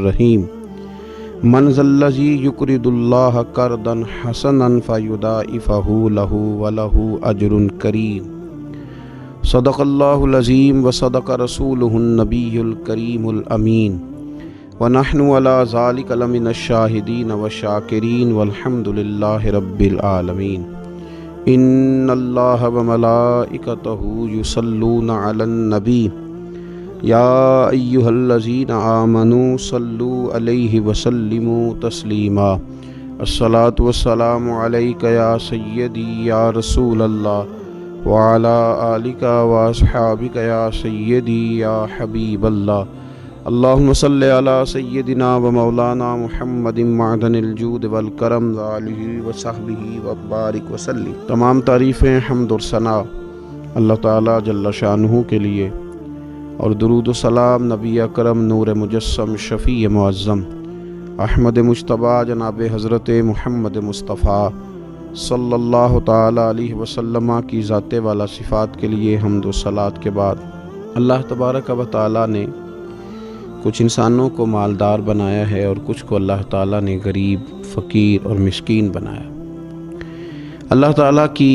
الرحیم من ذا الذی یقرض اللہ قرضا حسنا فیضاعفہ لہ ولہ اجر کریم صدق اللہ العظیم وصدق رسولہ النبی الکریم الامین ونحن علی ذلک لمن الشاہدین والشاکرین والحمد للہ رب العالمین ان اللہ وملائکتہ یصلون علی النبی یا ایہا الذین آمنوا صلوا علیہ وسلموا تسلیما الصلاۃ والسلام علیک یا سیدی یا رسول اللہ وعلی آلک واصحابک یا سیدی یا حبیب اللہ اللہم صلی علی سیدنا و مولانا محمد معدن الجود والکرم وآلہ وصحبہ وبارک وسلم۔ تمام تعریفیں حمد و ثنا اللہ تعالیٰ جل شانہ کے لیے، اور درود و سلام نبی اکرم نور مجسم شفیع معظم احمد مجتبیٰ جناب حضرت محمد مصطفیٰ صلی اللہ تعالیٰ علیہ وسلم کی ذات والا صفات کے لیے حمد و صلات کے بعد، اللہ تبارک و تعالیٰ نے کچھ انسانوں کو مالدار بنایا ہے اور کچھ کو اللہ تعالیٰ نے غریب، فقیر اور مسکین بنایا۔ اللہ تعالیٰ کی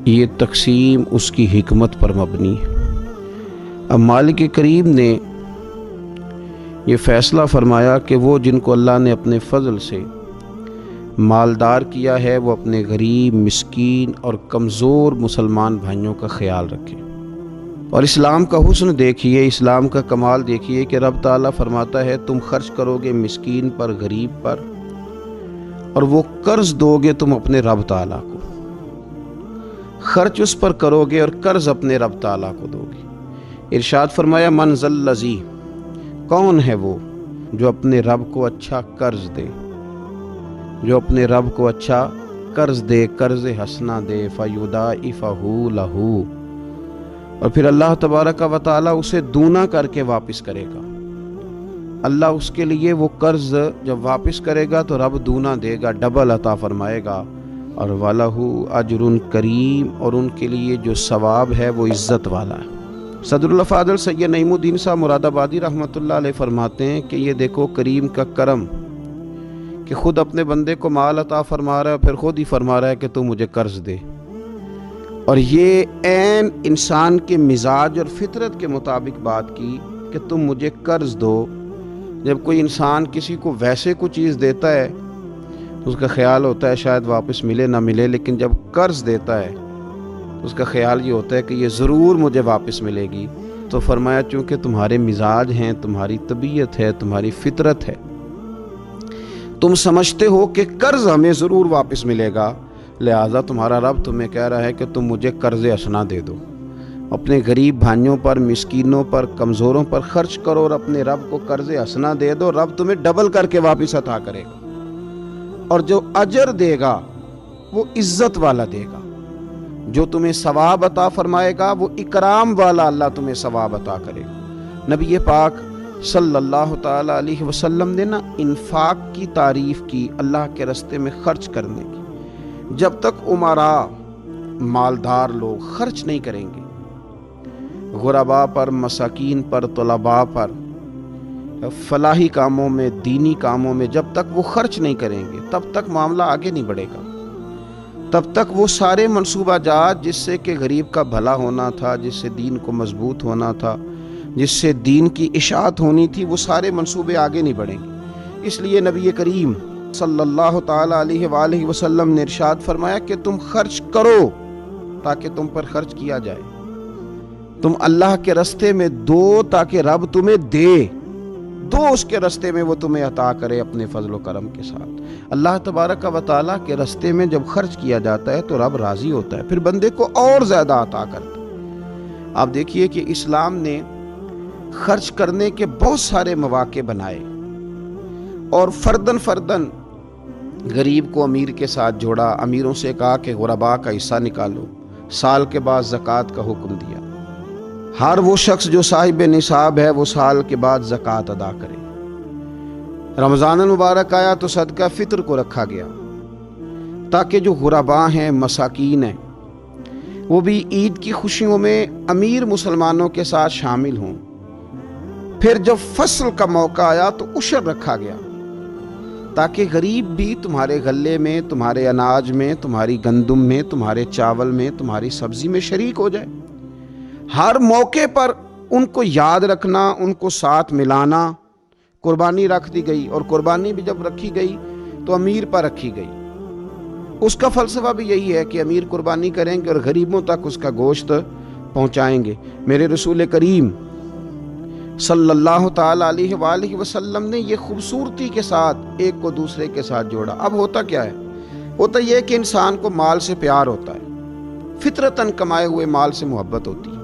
یہ تقسیم اس کی حکمت پر مبنی ہے۔ اب مالک کریم نے یہ فیصلہ فرمایا کہ وہ جن کو اللہ نے اپنے فضل سے مالدار کیا ہے وہ اپنے غریب، مسکین اور کمزور مسلمان بھائیوں کا خیال رکھیں۔ اور اسلام کا حسن دیکھیے، اسلام کا کمال دیکھیے کہ رب تعالیٰ فرماتا ہے تم خرچ کرو گے مسکین پر، غریب پر، اور وہ قرض دو گے تم اپنے رب تعالیٰ کو، خرچ اس پر کرو گے اور قرض اپنے رب تعالیٰ کو دو گے۔ ارشاد فرمایا من ذا الذی، کون ہے وہ جو اپنے رب کو اچھا قرض دے، جو اپنے رب کو اچھا قرض دے، قرض حسنا دے، فیضاعفہ لہ، اور پھر اللہ تبارک و تعالیٰ اسے دونا کر کے واپس کرے گا۔ اللہ اس کے لیے وہ قرض جب واپس کرے گا تو رب دونا دے گا، ڈبل عطا فرمائے گا، اور وَلَهُ أَجْرٌ کریم، اور ان کے لیے جو ثواب ہے وہ عزت والا ہے۔ صدر الافاضل سید نعیم الدین صاحب مراد آبادی رحمۃ اللہ علیہ فرماتے ہیں کہ یہ دیکھو کریم کا کرم کہ خود اپنے بندے کو مال عطا فرما رہا ہے، پھر خود ہی فرما رہا ہے کہ تو مجھے قرض دے، اور یہ عین انسان کے مزاج اور فطرت کے مطابق بات کی کہ تم مجھے قرض دو۔ جب کوئی انسان کسی کو ویسے کوئی چیز دیتا ہے تو اس کا خیال ہوتا ہے شاید واپس ملے نہ ملے، لیکن جب قرض دیتا ہے اس کا خیال یہ ہوتا ہے کہ یہ ضرور مجھے واپس ملے گی۔ تو فرمایا چونکہ تمہارے مزاج ہیں، تمہاری طبیعت ہے، تمہاری فطرت ہے، تم سمجھتے ہو کہ قرض ہمیں ضرور واپس ملے گا، لہٰذا تمہارا رب تمہیں کہہ رہا ہے کہ تم مجھے قرض حسنا دے دو، اپنے غریب بھائیوں پر، مسکینوں پر، کمزوروں پر خرچ کرو اور اپنے رب کو قرض حسنا دے دو، رب تمہیں ڈبل کر کے واپس عطا کرے گا، اور جو اجر دے گا وہ عزت والا دے گا، جو تمہیں ثواب عطا فرمائے گا وہ اکرام والا اللہ تمہیں ثواب عطا کرے گا۔ نبی پاک صلی اللہ تعالیٰ علیہ وسلم نے انفاق کی تعریف کی، اللہ کے راستے میں خرچ کرنے کی۔ جب تک امراء، مالدار لوگ خرچ نہیں کریں گے غرباء پر، مساکین پر، طلباء پر، فلاحی کاموں میں، دینی کاموں میں جب تک وہ خرچ نہیں کریں گے تب تک معاملہ آگے نہیں بڑھے گا، تب تک وہ سارے منصوبہ جات جس سے کہ غریب کا بھلا ہونا تھا، جس سے دین کو مضبوط ہونا تھا، جس سے دین کی اشاعت ہونی تھی، وہ سارے منصوبے آگے نہیں بڑھیں گے۔ اس لیے نبی کریم صلی اللہ تعالیٰ علیہ وآلہ وسلم نے ارشاد فرمایا کہ تم خرچ کرو تاکہ تم پر خرچ کیا جائے، تم اللہ کے راستے میں دو تاکہ رب تمہیں دے، دو اس کے راستے میں وہ تمہیں عطا کرے اپنے فضل و کرم کے ساتھ۔ اللہ تبارک و تعالیٰ کے راستے میں جب خرچ کیا جاتا ہے تو رب راضی ہوتا ہے، پھر بندے کو اور زیادہ عطا کرتا ہے۔ آپ دیکھیے کہ اسلام نے خرچ کرنے کے بہت سارے مواقع بنائے، اور فردن فردن غریب کو امیر کے ساتھ جوڑا، امیروں سے کہا کہ غرباء کا حصہ نکالو، سال کے بعد زکوٰۃ کا حکم دیا، ہر وہ شخص جو صاحب نصاب ہے وہ سال کے بعد زکوٰۃ ادا کرے۔ رمضان المبارک آیا تو صدقہ فطر کو رکھا گیا تاکہ جو غرباء ہیں، مساکین ہیں، وہ بھی عید کی خوشیوں میں امیر مسلمانوں کے ساتھ شامل ہوں۔ پھر جب فصل کا موقع آیا تو عشر رکھا گیا تاکہ غریب بھی تمہارے غلے میں، تمہارے اناج میں، تمہاری گندم میں، تمہارے چاول میں، تمہاری سبزی میں شریک ہو جائے۔ ہر موقع پر ان کو یاد رکھنا، ان کو ساتھ ملانا۔ قربانی رکھ دی گئی، اور قربانی بھی جب رکھی گئی تو امیر پر رکھی گئی۔ اس کا فلسفہ بھی یہی ہے کہ امیر قربانی کریں گے اور غریبوں تک اس کا گوشت پہنچائیں گے۔ میرے رسول کریم صلی اللہ تعالی علیہ وآلہ وسلم نے یہ خوبصورتی کے ساتھ ایک کو دوسرے کے ساتھ جوڑا۔ اب ہوتا کیا ہے؟ ہوتا یہ کہ انسان کو مال سے پیار ہوتا ہے، فطرتاً کمائے ہوئے مال سے محبت ہوتی ہے۔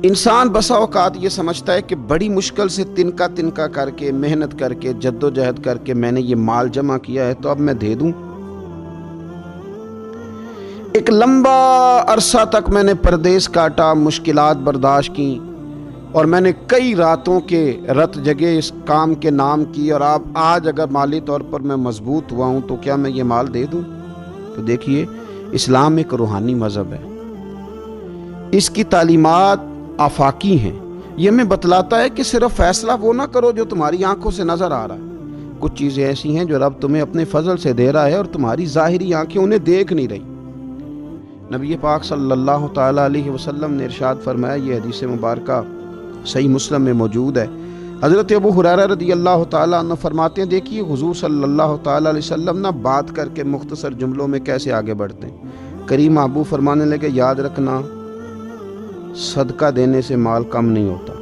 انسان بسا اوقات یہ سمجھتا ہے کہ بڑی مشکل سے تنکا تنکا کر کے، محنت کر کے، جد و جہد کر کے میں نے یہ مال جمع کیا ہے تو اب میں دے دوں۔ ایک لمبا عرصہ تک میں نے پردیس کاٹا، مشکلات برداشت کی، اور میں نے کئی راتوں کے رت جگے اس کام کے نام کی، اور آج اگر مالی طور پر میں مضبوط ہوا ہوں تو کیا میں یہ مال دے دوں؟ تو دیکھیے، اسلام ایک روحانی مذہب ہے، اس کی تعلیمات آفاقی ہیں۔ یہ ہمیں بتلاتا ہے کہ صرف فیصلہ وہ نہ کرو جو تمہاری آنکھوں سے نظر آ رہا ہے۔ کچھ چیزیں ایسی ہیں جو رب تمہیں اپنے فضل سے دے رہا ہے اور تمہاری ظاہری آنکھیں انہیں دیکھ نہیں رہی۔ نبی پاک صلی اللہ تعالی علیہ وسلم نے ارشاد فرمایا، یہ حدیث مبارکہ صحیح مسلم میں موجود ہے۔ حضرت ابو ہریرہ رضی اللہ تعالیٰ عنہ فرماتے ہیں، دیکھیے حضور صلی اللہ تعالیٰ علیہ وسلم نہ بات کر کے مختصر جملوں میں کیسے آگے بڑھتے ہیں۔ کریم محبوب فرمانے لگے، یاد رکھنا صدقہ دینے سے مال کم نہیں ہوتا۔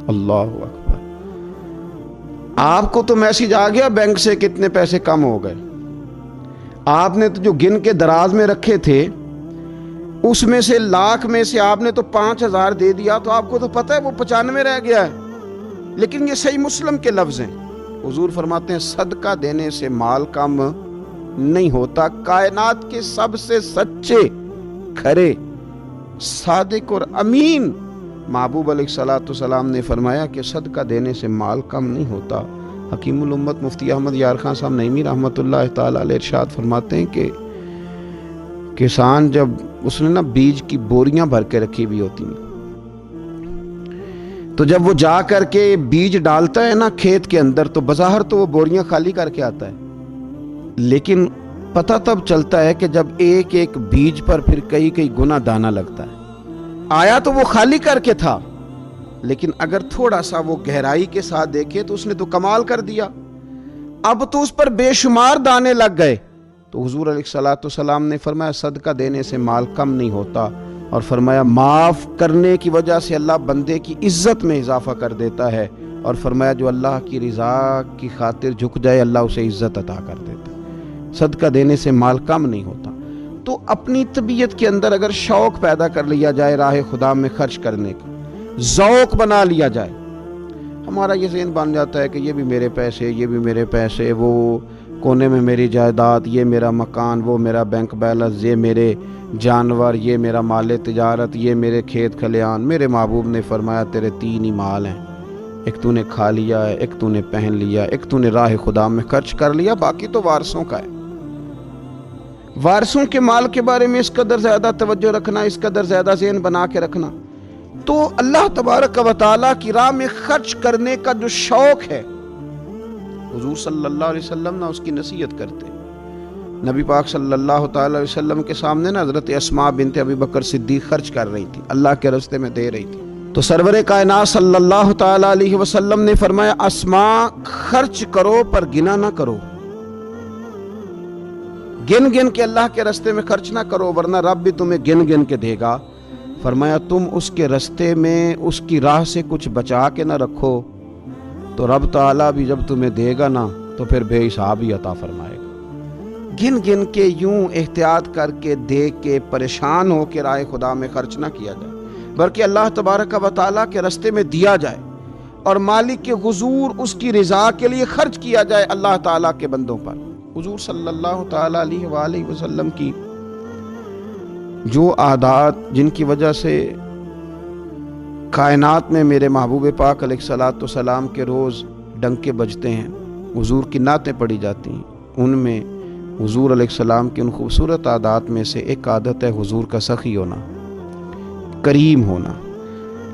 اللہ اکبر! آپ کو تو میسج آ گیا بینک سے کتنے پیسے کم ہو گئے، آپ نے تو جو گن کے دراز میں رکھے تھے اس میں سے لاکھ میں سے آپ نے تو 5,000 دے دیا، تو آپ کو تو پتہ ہے وہ 95 رہ گیا ہے۔ لیکن یہ صحیح مسلم کے لفظ ہیں۔ حضور فرماتے ہیں صدقہ دینے سے مال کم نہیں ہوتا۔ کائنات کے سب سے سچے، کھرے، صادق اور امین محبوب علیہ الصلوۃ والسلام نے فرمایا کہ صدقہ دینے سے مال کم نہیں ہوتا۔ حکیم الامت مفتی احمد یار خان صاحب نعیمی رحمۃ اللہ تعالی علیہ ارشاد فرماتے ہیں کہ کسان جب اس نے بیج کی بوریاں بھر کے رکھی ہوئی ہوتی ہیں، تو جب وہ جا کر کے بیج ڈالتا ہے کھیت کے اندر، تو بظاہر تو وہ بوریاں خالی کر کے آتا ہے، لیکن پتہ تب چلتا ہے کہ جب ایک ایک بیج پر پھر کئی کئی گنا دانہ لگتا ہے۔ آیا تو وہ خالی کر کے تھا، لیکن اگر تھوڑا سا وہ گہرائی کے ساتھ دیکھے تو اس نے تو کمال کر دیا، اب تو اس پر بے شمار دانے لگ گئے۔ تو حضور علیہ الصلوۃ والسلام نے فرمایا صدقہ دینے سے مال کم نہیں ہوتا، اور فرمایا معاف کرنے کی وجہ سے اللہ بندے کی عزت میں اضافہ کر دیتا ہے، اور فرمایا جو اللہ کی رضا کی خاطر جھک جائے اللہ اسے عزت عطا کر دیتا ہے۔ صدقہ دینے سے مال کم نہیں ہوتا۔ تو اپنی طبیعت کے اندر اگر شوق پیدا کر لیا جائے راہ خدا میں خرچ کرنے کا، ذوق بنا لیا جائے، ہمارا یہ ذہن بن جاتا ہے کہ یہ بھی میرے پیسے، یہ بھی میرے پیسے، وہ کونے میں میری جائیداد، یہ میرا مکان، وہ میرا بینک بیلنس، یہ میرے جانور، یہ میرا مال تجارت، یہ میرے کھیت کھلیان۔ میرے محبوب نے فرمایا تیرے 3 ہی مال ہیں، ایک تو نے کھا لیا ہے، ایک تو نے پہن لیا، ایک تو نے راہ خدا میں خرچ کر لیا، باقی تو وارثوں کا ہے۔ وارثوں کے مال کے بارے میں اس قدر زیادہ توجہ رکھنا، اس قدر زیادہ ذہن بنا کے رکھنا، تو اللہ تبارک و تعالیٰ کی راہ میں خرچ کرنے کا جو شوق ہے، حضور صلی اللہ علیہ وسلم نہ اس کی نصیحت کرتے۔ نبی پاک صلی اللہ تعالی علیہ وسلم کے سامنے حضرت اسماء بنت ابی بکر صدیق خرچ کر رہی تھی، اللہ کے راستے میں دے رہی تھی، تو سرور کائنات صلی اللہ تعالی علیہ وسلم نے فرمایا اسماء خرچ کرو پر گنا نہ کرو، گن گن کے اللہ کے راستے میں خرچ نہ کرو، ورنہ رب بھی تمہیں گن گن کے دے گا۔ فرمایا تم اس کے راستے میں اس کی راہ سے کچھ بچا کے نہ رکھو تو رب تعالیٰ بھی جب تمہیں دے گا نا تو پھر بے حساب ہی عطا فرمائے گا۔ گن گن کے یوں احتیاط کر کے دے کے پریشان ہو کے راہ خدا میں خرچ نہ کیا جائے، بلکہ اللہ تبارک و تعالیٰ کے راستے میں دیا جائے اور مالک کے حضور اس کی رضا کے لیے خرچ کیا جائے اللہ تعالیٰ کے بندوں پر۔ حضور صلی اللہ تعالیٰ علیہ وآلہ وسلم کی جو عادات جن کی وجہ سے کائنات میں میرے محبوب پاک علیہ الصلوۃ والسلام کے روز ڈنکے بجتے ہیں، حضور کی نعتیں پڑھی جاتی ہیں، ان میں حضور علیہ السلام کی ان خوبصورت عادات میں سے ایک عادت ہے حضور کا سخی ہونا، کریم ہونا۔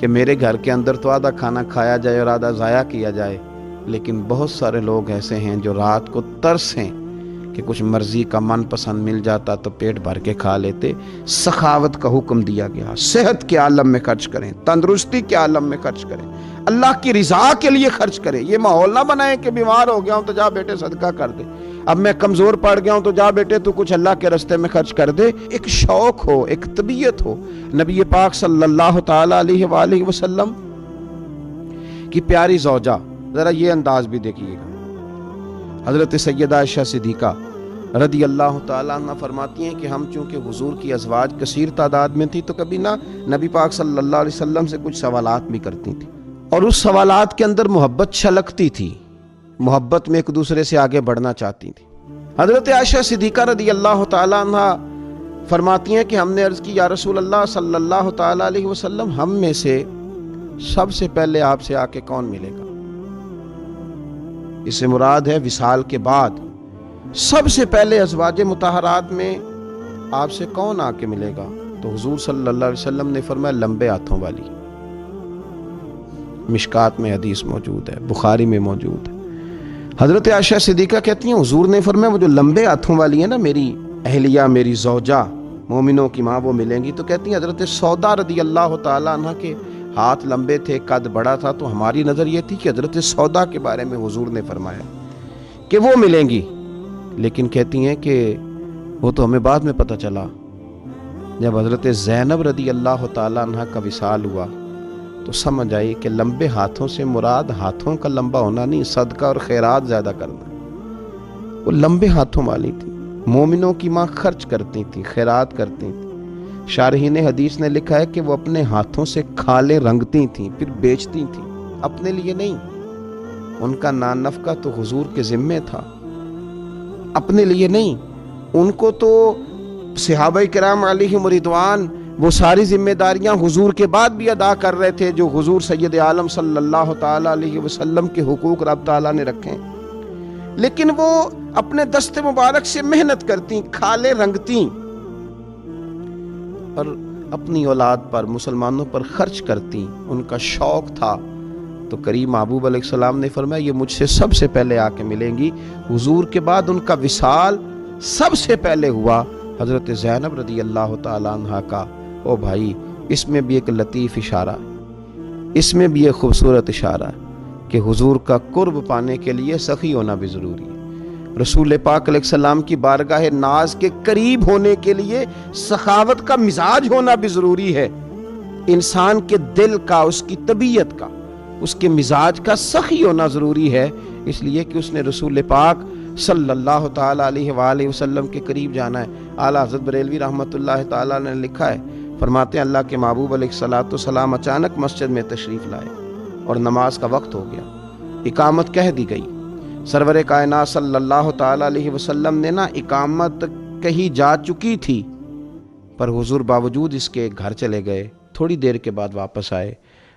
کہ میرے گھر کے اندر تو آدھا کھانا کھایا جائے اور آدھا ضائع کیا جائے، لیکن بہت سارے لوگ ایسے ہیں جو رات کو ترسیں کہ کچھ مرضی کا من پسند مل جاتا تو پیٹ بھر کے کھا لیتے۔ سخاوت کا حکم دیا گیا، صحت کے عالم میں خرچ کریں، تندرستی کے عالم میں خرچ کریں، اللہ کی رضا کے لیے خرچ کریں۔ یہ ماحول نہ بنائیں کہ بیمار ہو گیا ہوں تو جا بیٹے صدقہ کر دے، اب میں کمزور پڑ گیا ہوں تو جا بیٹے تو کچھ اللہ کے راستے میں خرچ کر دے۔ ایک شوق ہو، ایک طبیعت ہو۔ نبی پاک صلی اللہ تعالی علیہ وآلہ وسلم کی پیاری زوجہ، ذرا یہ انداز بھی دیکھیے گا، حضرت سیدہ عائشہ صدیقہ رضی اللہ تعالیٰ عنہ فرماتی ہیں کہ ہم چونکہ حضور کی ازواج کثیر تعداد میں تھی تو کبھی نہ نبی پاک صلی اللہ علیہ وسلم سے کچھ سوالات بھی کرتی تھی، اور اس سوالات کے اندر محبت چھلکتی تھی، محبت میں ایک دوسرے سے آگے بڑھنا چاہتی تھی۔ حضرت عائشہ صدیقہ رضی اللہ تعالیٰ عنہ فرماتی ہیں کہ ہم نے عرض کی، یا رسول اللہ صلی اللہ تعالیٰ علیہ وسلم، ہم میں سے سب سے پہلے آپ سے آ کے کون ملے گا؟ اس سے مراد ہے وصال کے بعد سب سے پہلے ازواج مطہرات میں آپ سے کون آ کے ملے گا؟ تو حضور صلی اللہ علیہ وسلم نے فرمایا لمبے ہاتھوں والی۔ مشکات میں حدیث موجود ہے، بخاری میں موجود ہے۔ حضرت عائشہ صدیقہ کہتی ہیں حضور نے فرمایا وہ جو لمبے ہاتھوں والی ہے نا، میری اہلیہ، میری زوجہ، مومنوں کی ماں، وہ ملیں گی۔ تو کہتی ہیں حضرت سودا رضی اللہ تعالیٰ عنہ کے ہاتھ لمبے تھے، قد بڑا تھا، تو ہماری نظر یہ تھی کہ حضرت سودا کے بارے میں حضور نے فرمایا کہ وہ ملیں گی، لیکن کہتی ہیں کہ وہ تو ہمیں بعد میں پتہ چلا جب حضرت زینب رضی اللہ تعالیٰ عنہ کا وصال ہوا تو سمجھ آئی کہ لمبے ہاتھوں سے مراد ہاتھوں کا لمبا ہونا نہیں، صدقہ اور خیرات زیادہ کرنا۔ وہ لمبے ہاتھوں والی تھی، مومنوں کی ماں، خرچ کرتی تھی، خیرات کرتی تھی۔ شارحین حدیث نے لکھا ہے کہ وہ اپنے ہاتھوں سے کھالیں رنگتی تھیں، پھر بیچتی تھیں، اپنے لیے نہیں۔ ان کا نان نفقہ تو حضور کے ذمے تھا، اپنے لیے نہیں۔ ان کو تو صحابہ کرام علیہم رضوان وہ ساری ذمہ داریاں حضور کے بعد بھی ادا کر رہے تھے جو حضور سید عالم صلی اللہ تعالی علیہ وسلم کے حقوق رب تعالیٰ نے رکھے، لیکن وہ اپنے دست مبارک سے محنت کرتی، کھالیں رنگتی اور اپنی اولاد پر، مسلمانوں پر خرچ کرتی۔ ان کا شوق تھا۔ تو کریم محبوب علیہ السلام نے فرمایا یہ مجھ سے سب سے پہلے آ کے ملیں گی۔ حضور کے بعد ان کا وصال سب سے پہلے ہوا حضرت زینب رضی اللہ تعالیٰ عنہ کا۔ او بھائی، اس میں بھی ایک لطیف اشارہ، اس میں بھی ایک خوبصورت اشارہ کہ حضور کا قرب پانے کے لیے سخی ہونا بھی ضروری ہے۔ رسول پاک علیہ السلام کی بارگاہ ناز کے قریب ہونے کے لیے سخاوت کا مزاج ہونا بھی ضروری ہے۔ انسان کے دل کا، اس کی طبیعت کا، اس کے مزاج کا سخی ہونا ضروری ہے، اس لیے کہ اس نے رسول پاک صلی اللہ تعالی علیہ وآلہ وسلم کے قریب جانا ہے۔ اعلیٰ حضرت بریلوی رحمۃ اللہ تعالیٰ نے لکھا ہے، فرماتے ہیں اللہ کے محبوب علیہ السلام اچانک مسجد میں تشریف لائے اور نماز کا وقت ہو گیا، اقامت کہہ دی گئی۔ سرور کائنات صلی اللہ تعالی علیہ وسلم نے اقامت کہی جا چکی تھی، پر حضور باوجود اس کے گھر چلے گئے، تھوڑی دیر کے بعد واپس آئے۔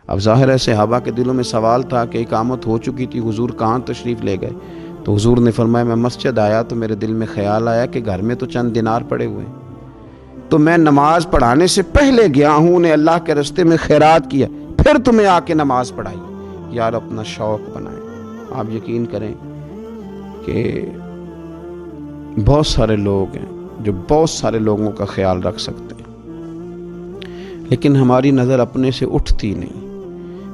اب ظاہر ہے صحابہ کے دلوں میں سوال تھا کہ اقامت ہو چکی تھی، حضور کہاں تشریف لے گئے؟ تو حضور نے فرمایا میں مسجد آیا تو میرے دل میں خیال آیا کہ گھر میں تو چند دینار پڑے ہوئے ہیں، تو میں نماز پڑھانے سے پہلے گیا ہوں، انہیں اللہ کے راستے میں خیرات کیا، پھر تمہیں آ کے نماز پڑھائی۔ یار اپنا شوق بنائیں۔ آپ یقین کریں کہ بہت سارے لوگ ہیں جو بہت سارے لوگوں کا خیال رکھ سکتے ہیں، لیکن ہماری نظر اپنے سے اٹھتی نہیں۔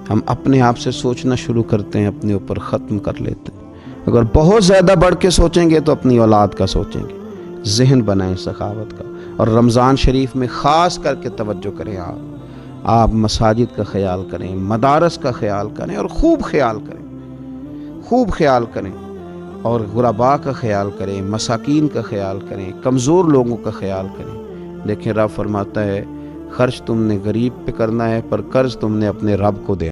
ہم اپنے آپ سے سوچنا شروع کرتے ہیں، اپنے اوپر ختم کر لیتے ہیں۔ اگر بہت زیادہ بڑھ کے سوچیں گے تو اپنی اولاد کا سوچیں گے۔ ذہن بنائیں سخاوت کا، اور رمضان شریف میں خاص کر کے توجہ کریں۔ آپ مساجد کا خیال کریں، مدارس کا خیال کریں، اور خوب خیال کریں، اور غرباء کا خیال کریں، مساکین کا خیال کریں، کمزور لوگوں کا خیال کریں۔ لیکن رب فرماتا ہے خرچ تم نے غریب پہ کرنا ہے، پر قرض تم نے اپنے رب کو دینا۔